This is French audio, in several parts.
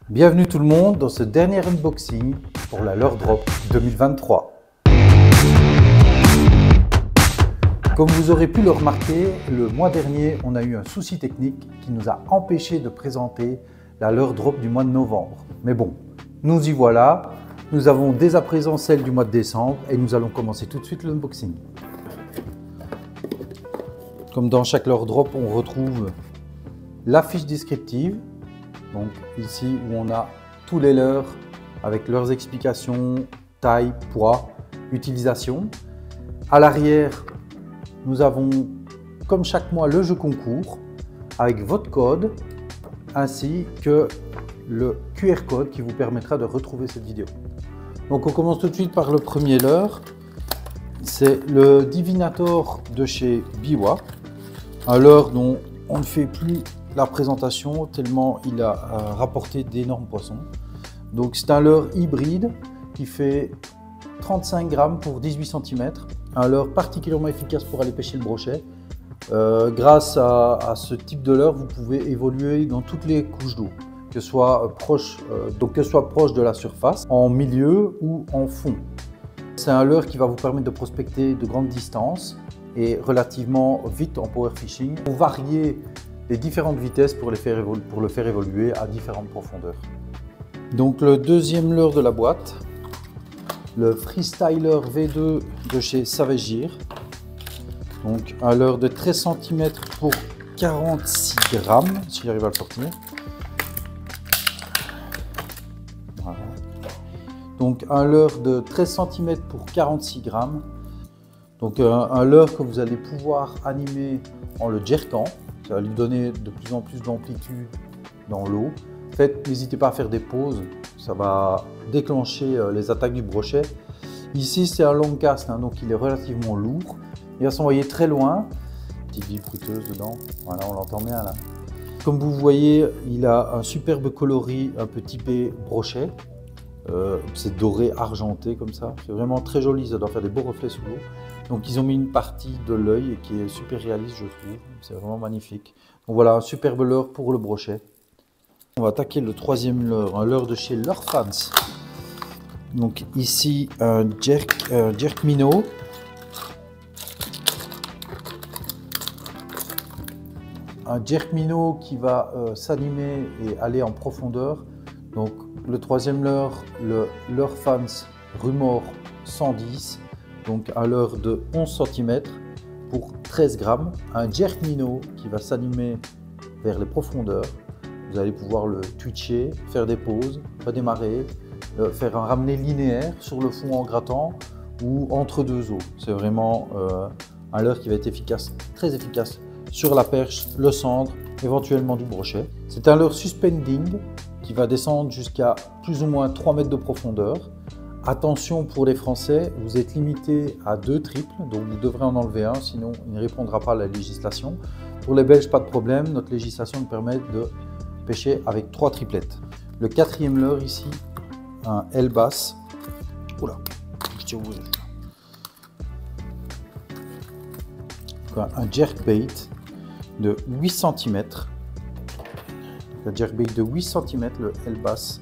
Bienvenue tout le monde dans ce dernier unboxing pour la Leurre Drop 2023. Comme vous aurez pu le remarquer, le mois dernier, on a eu un souci technique qui nous a empêché de présenter la Leurre Drop du mois de novembre. Mais bon, nous y voilà. Nous avons dès à présent celle du mois de décembre et nous allons commencer tout de suite l'unboxing. Comme dans chaque Leurre Drop, on retrouve la fiche descriptive. Donc ici où on a tous les leurres avec leurs explications, taille, poids, utilisation. À l'arrière, nous avons comme chaque mois le jeu concours avec votre code ainsi que le QR code qui vous permettra de retrouver cette vidéo. Donc on commence tout de suite par le premier leurre. C'est le Divinator de chez Biwa, un leurre dont on ne fait plus la présentation tellement il a rapporté d'énormes poissons. Donc c'est un leurre hybride qui fait 35 grammes pour 18 cm, un leurre particulièrement efficace pour aller pêcher le brochet. Grâce à ce type de leurre, vous pouvez évoluer dans toutes les couches d'eau, que ce soit proche de la surface, en milieu ou en fond. C'est un leurre qui va vous permettre de prospecter de grandes distances et relativement vite en power fishing, pour varier les différentes vitesses pour le faire évoluer à différentes profondeurs. Donc le deuxième leurre de la boîte, le Freestyler V2 de chez Savage Gear. Donc un leurre de 13 cm pour 46 grammes, si j'arrive à le sortir. Voilà. Donc un leurre de 13 cm pour 46 grammes. Donc un leurre que vous allez pouvoir animer en le jerkant. Ça va lui donner de plus en plus d'amplitude dans l'eau. N'hésitez pas à faire des pauses, ça va déclencher les attaques du brochet. Ici c'est un long cast, donc il est relativement lourd. Il va s'envoyer très loin. Petite vie bruiteuse dedans, voilà, on l'entend bien là. Comme vous voyez, il a un superbe coloris un peu typé brochet. C'est doré argenté comme ça, c'est vraiment très joli, ça doit faire des beaux reflets sous l'eau. Donc ils ont mis une partie de l'œil qui est super réaliste, je trouve, c'est vraiment magnifique. Donc voilà, un superbe leurre pour le brochet. On va attaquer le troisième leurre, un leurre de chez Leurre Fans. Donc ici un jerk minnow. Un jerk minnow qui va s'animer et aller en profondeur. Donc le troisième leurre, le Leurre Fans Rumor 110, donc un leurre de 11 cm pour 13 grammes. Un jerk minnow qui va s'animer vers les profondeurs. Vous allez pouvoir le twitcher, faire des pauses, redémarrer, faire un ramené linéaire sur le fond en grattant ou entre deux eaux. C'est vraiment un leurre qui va être efficace, très efficace sur la perche, le cendre, éventuellement du brochet. C'est un leurre suspending qui va descendre jusqu'à plus ou moins 3 mètres de profondeur. Attention pour les Français, vous êtes limité à 2 triples, donc vous devrez en enlever un, sinon il ne répondra pas à la législation. Pour les Belges, pas de problème, notre législation nous permet de pêcher avec 3 triplettes. Le quatrième leurre ici, un L-Bass. Oula, je tire vous. Un jerkbait de 8 cm. Le jerkbait de 8 cm, le L-Bass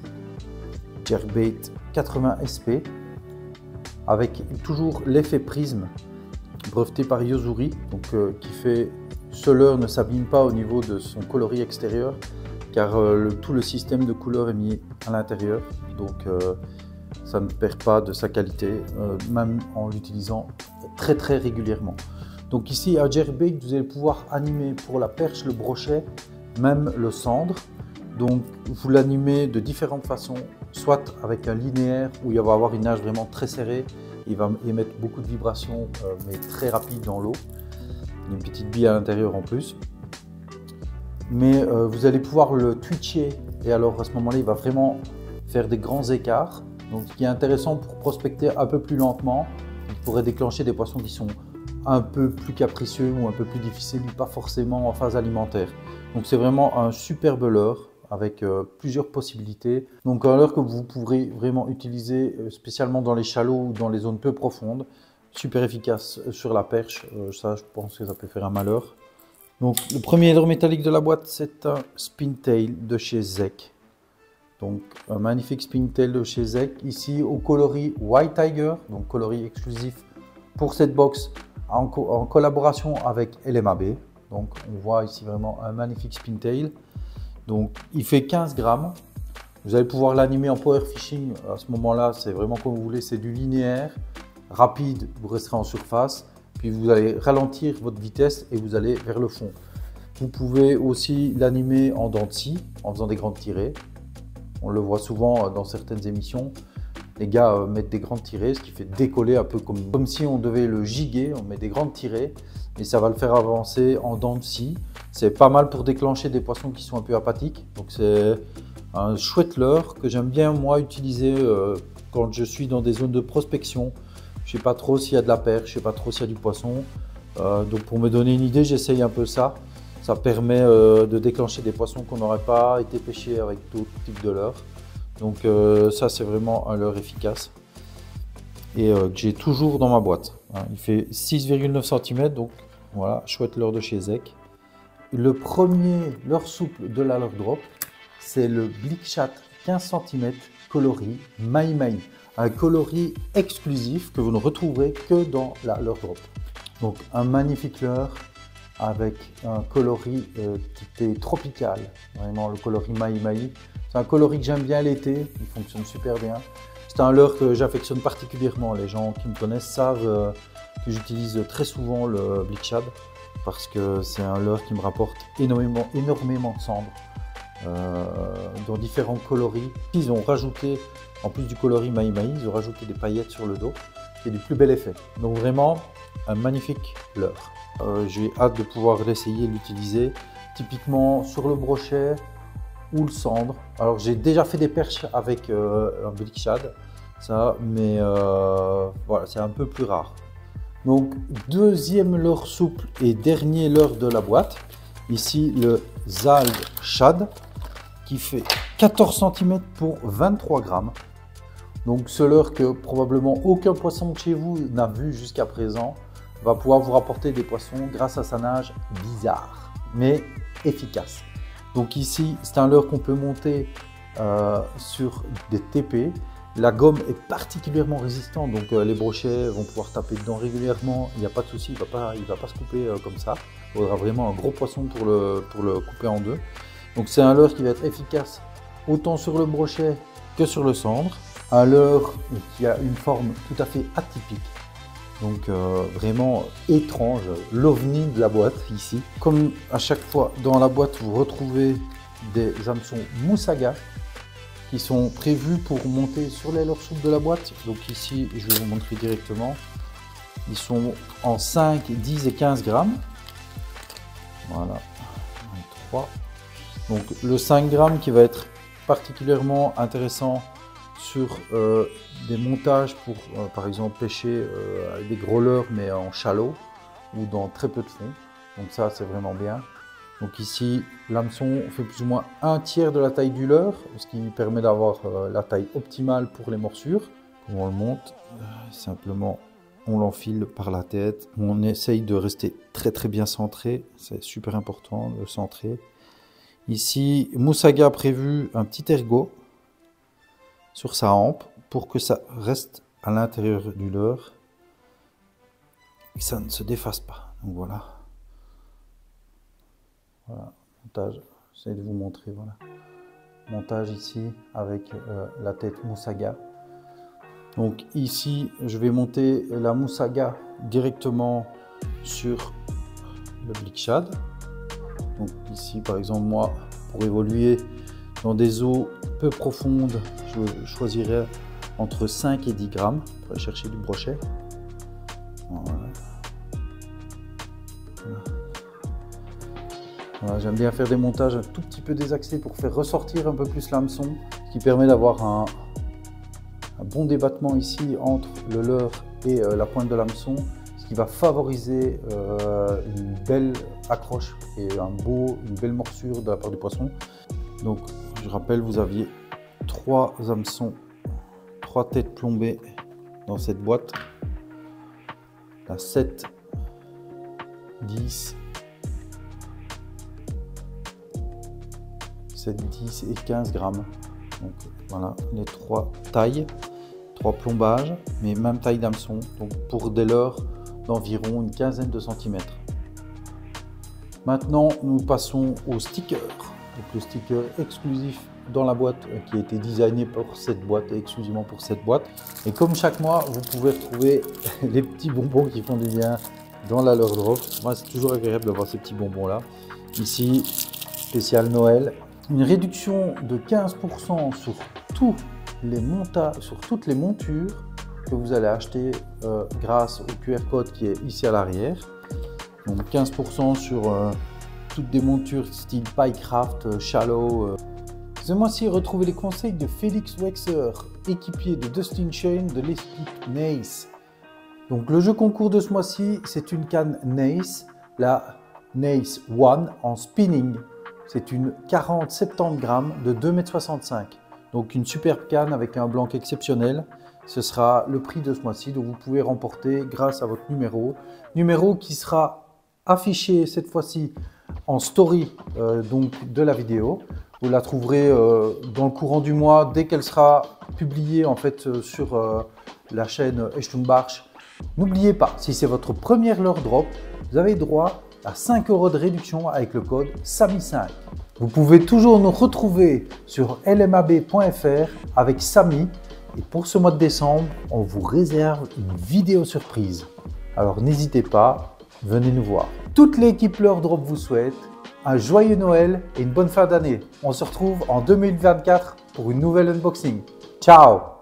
jerkbait 80 SP, avec toujours l'effet prisme breveté par Yozuri, donc qui fait ce leurre ne s'abîme pas au niveau de son coloris extérieur, car tout le système de couleur est mis à l'intérieur, donc ça ne perd pas de sa qualité, même en l'utilisant très régulièrement. Donc ici, un jerkbait, vous allez pouvoir animer pour la perche, le brochet, même le cendre. Donc vous l'animez de différentes façons, soit avec un linéaire où il va avoir une nage vraiment très serrée, il va émettre beaucoup de vibrations mais très rapides dans l'eau, il y a une petite bille à l'intérieur en plus. Mais vous allez pouvoir le twitcher et alors à ce moment-là il va vraiment faire des grands écarts. Donc ce qui est intéressant pour prospecter un peu plus lentement, il pourrait déclencher des poissons qui sont un peu plus capricieux ou un peu plus difficiles, pas forcément en phase alimentaire. Donc c'est vraiment un superbe leurre avec plusieurs possibilités. Donc un leurre que vous pourrez vraiment utiliser spécialement dans les chalots ou dans les zones peu profondes. Super efficace sur la perche, ça je pense que ça peut faire un malheur. Donc le premier leurre métallique de la boîte, c'est un Spintail de chez Zek. Donc un magnifique spintail de chez Zec, ici au coloris White Tiger, donc coloris exclusif pour cette box en collaboration avec LMAB. Donc on voit ici vraiment un magnifique spintail. Donc il fait 15 grammes. Vous allez pouvoir l'animer en power fishing. À ce moment-là, c'est vraiment comme vous voulez, c'est du linéaire, rapide, vous resterez en surface. Puis vous allez ralentir votre vitesse et vous allez vers le fond. Vous pouvez aussi l'animer en dents de scie, en faisant des grandes tirées. On le voit souvent dans certaines émissions. Les gars mettent des grandes tirées, ce qui fait décoller un peu comme si on devait le giguer. On met des grandes tirées et ça va le faire avancer en dents de scie. C'est pas mal pour déclencher des poissons qui sont un peu apathiques. Donc c'est un chouette leurre que j'aime bien moi utiliser quand je suis dans des zones de prospection. Je sais pas trop s'il y a de la perche, je sais pas trop s'il y a du poisson. Donc pour me donner une idée, j'essaye un peu ça. Ça permet de déclencher des poissons qu'on n'aurait pas été pêchés avec d'autres types de leurres. Donc ça c'est vraiment un leurre efficace et que j'ai toujours dans ma boîte. Il fait 6,9 cm, donc voilà, chouette leurre de chez Zec. Le premier leurre souple de la Leurre Drop, c'est le Bleakchat 15 cm coloris Mai Mai. Un coloris exclusif que vous ne retrouverez que dans la Leurre Drop. Donc un magnifique leurre avec un coloris typé tropical, vraiment le coloris Mai Mai. C'est un coloris que j'aime bien l'été, il fonctionne super bien. C'est un leurre que j'affectionne particulièrement. Les gens qui me connaissent savent que j'utilise très souvent le Bleakchat parce que c'est un leurre qui me rapporte énormément de cendres dans différents coloris. Ils ont rajouté, en plus du coloris Mai Mai, ils ont rajouté des paillettes sur le dos, qui est du plus bel effet. Donc vraiment un magnifique leurre. J'ai hâte de pouvoir l'essayer, l'utiliser, typiquement sur le brochet ou le cendre. Alors j'ai déjà fait des perches avec un Bleakchat, ça, mais voilà, c'est un peu plus rare. Donc deuxième leurre souple et dernier leurre de la boîte, ici le Zalg Shad qui fait 14 cm pour 23 grammes. Donc ce leurre que probablement aucun poisson de chez vous n'a vu jusqu'à présent va pouvoir vous rapporter des poissons grâce à sa nage bizarre mais efficace. Donc ici c'est un leurre qu'on peut monter sur des TP. La gomme est particulièrement résistante, donc les brochets vont pouvoir taper dedans régulièrement, il n'y a pas de souci, il ne va pas se couper comme ça. Il faudra vraiment un gros poisson pour le couper en deux. Donc c'est un leurre qui va être efficace autant sur le brochet que sur le cendre. Un leurre qui a une forme tout à fait atypique, donc vraiment étrange, l'ovni de la boîte ici. Comme à chaque fois dans la boîte, vous retrouvez des hameçons Moussaga qui sont prévus pour monter sur les leurres souples de la boîte. Donc ici, je vais vous montrer directement. Ils sont en 5, 10 et 15 grammes. Voilà, 3. Donc le 5 grammes qui va être particulièrement intéressant sur des montages pour par exemple pêcher avec des gros leurres mais en shallow ou dans très peu de fond. Donc ça c'est vraiment bien. Donc ici l'hameçon fait plus ou moins un tiers de la taille du leurre, ce qui permet d'avoir la taille optimale pour les morsures. On le monte, simplement on l'enfile par la tête. On essaye de rester très bien centré, c'est super important de centrer. Ici Moussaga a prévu un petit ergot sur sa hampe pour que ça reste à l'intérieur du leurre et que ça ne se défasse pas. Donc voilà. Voilà, montage, j'essaie de vous montrer, voilà. Montage ici avec la tête Moussaga. Donc ici, je vais monter la Moussaga directement sur le Bleakchat. Donc ici, par exemple, moi, pour évoluer dans des eaux peu profondes, je choisirais entre 5 et 10 grammes pour aller chercher du brochet. Voilà. Voilà, j'aime bien faire des montages un tout petit peu désaxés pour faire ressortir un peu plus l'hameçon, ce qui permet d'avoir un bon débattement ici entre le leurre et la pointe de l'hameçon, ce qui va favoriser une belle accroche et une belle morsure de la part du poisson. Donc je rappelle, vous aviez 3 hameçons, 3 têtes plombées dans cette boîte. La 7, 10, 7, 10 et 15 grammes. Donc voilà les 3 tailles, 3 plombages, mais même taille d'hameçon, donc pour des leurres d'environ une quinzaine de centimètres. Maintenant, nous passons au sticker. Donc, le sticker exclusif dans la boîte qui a été designé pour cette boîte et exclusivement pour cette boîte. Et comme chaque mois, vous pouvez retrouver les petits bonbons qui font du bien dans la leurre drop. Moi, c'est toujours agréable d'avoir ces petits bonbons là. Ici, spécial Noël. Une réduction de 15% sur toutes les montures que vous allez acheter grâce au QR code qui est ici à l'arrière. Donc 15% sur toutes des montures style Piecraft, Shallow. Ce mois-ci, retrouvez les conseils de Félix Wexer, équipier de Dustin Shane de l'équipe Nace. Donc le jeu concours de ce mois-ci, c'est une canne Nace, la Nace One en spinning. C'est une 40-70 grammes de 2,65 m. Donc une superbe canne avec un blanc exceptionnel. Ce sera le prix de ce mois-ci, donc vous pouvez remporter grâce à votre numéro qui sera affiché cette fois-ci en story donc de la vidéo. Vous la trouverez dans le courant du mois dès qu'elle sera publiée en fait sur la chaîne Echtunbarsch. N'oubliez pas, si c'est votre première leurre drop, vous avez droit à 5 € de réduction avec le code SAMI5. Vous pouvez toujours nous retrouver sur lmab.fr avec Sami. Et pour ce mois de décembre, on vous réserve une vidéo surprise. Alors n'hésitez pas, venez nous voir. Toute l'équipe Leurre Drop vous souhaite un joyeux Noël et une bonne fin d'année. On se retrouve en 2024 pour une nouvelle unboxing. Ciao!